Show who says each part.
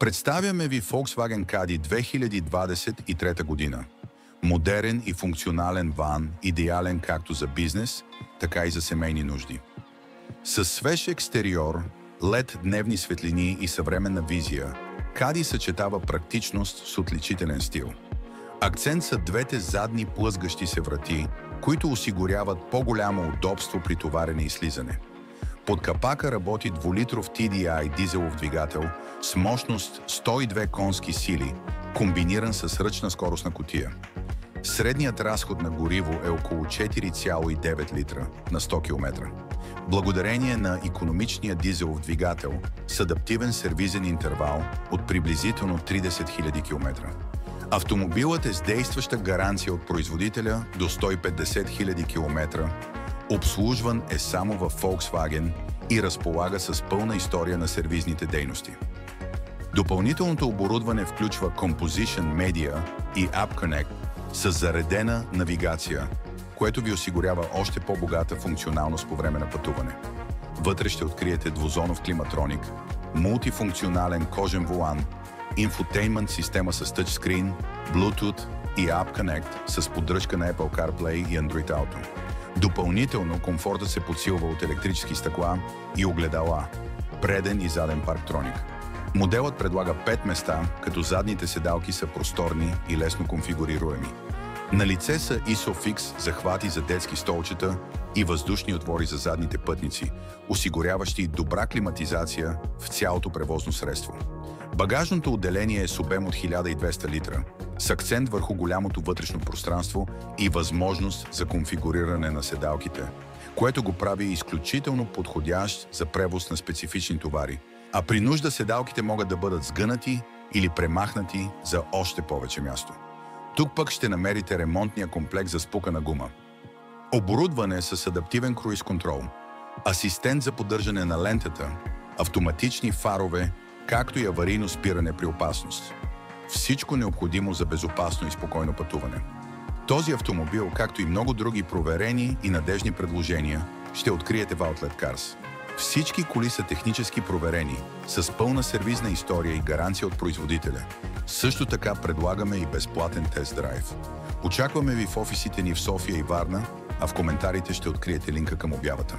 Speaker 1: Представяме ви Volkswagen Caddy 2023 година. Модерен и функционален ван, идеален както за бизнес, така и за семейни нужди. С свеж екстериор, LED дневни светлини и съвременна визия, Caddy съчетава практичност с отличителен стил. Акцент са двете задни плъзгащи се врати, които осигуряват по-голямо удобство при товарене и слизане. Под капака работи 2-литров TDI дизелов двигател с мощност 102 конски сили, комбиниран с ръчна скоростна кутия. Средният разход на гориво е около 4,9 литра на 100 км. Благодарение на икономичния дизелов двигател с адаптивен сервизен интервал от приблизително 30 000 км. Автомобилът е с действаща гаранция от производителя до 150 000 км, обслужван е само в Volkswagen и разполага с пълна история на сервизните дейности. Допълнителното оборудване включва Composition Media и App Connect с заредена навигация, което ви осигурява още по-богата функционалност по време на пътуване. Вътре ще откриете двузонов климатроник, мултифункционален кожен волан, инфотеймент система с тъчскрин, Bluetooth и App Connect с поддръжка на Apple CarPlay и Android Auto. Допълнително комфортът се подсилва от електрически стъкла и огледала, преден и заден парктроник. Моделът предлага 5 места, като задните седалки са просторни и лесно конфигурируеми. Налице са ISOFIX захвати за детски столчета и въздушни отвори за задните пътници, осигуряващи добра климатизация в цялото превозно средство. Багажното отделение е с обем от 1200 литра, с акцент върху голямото вътрешно пространство и възможност за конфигуриране на седалките, което го прави изключително подходящ за превоз на специфични товари, а при нужда седалките могат да бъдат сгънати или премахнати за още повече място. Тук пък ще намерите ремонтния комплект за спукана гума. Оборудване с адаптивен круиз контрол, асистент за поддържане на лентата, автоматични фарове, както и аварийно спиране при опасност. Всичко необходимо за безопасно и спокойно пътуване. Този автомобил, както и много други проверени и надежни предложения, ще откриете в Outlet Cars. Всички коли са технически проверени, с пълна сервизна история и гаранция от производителя. Също така предлагаме и безплатен тест-драйв. Очакваме ви в офисите ни в София и Варна, а в коментарите ще откриете линка към обявата.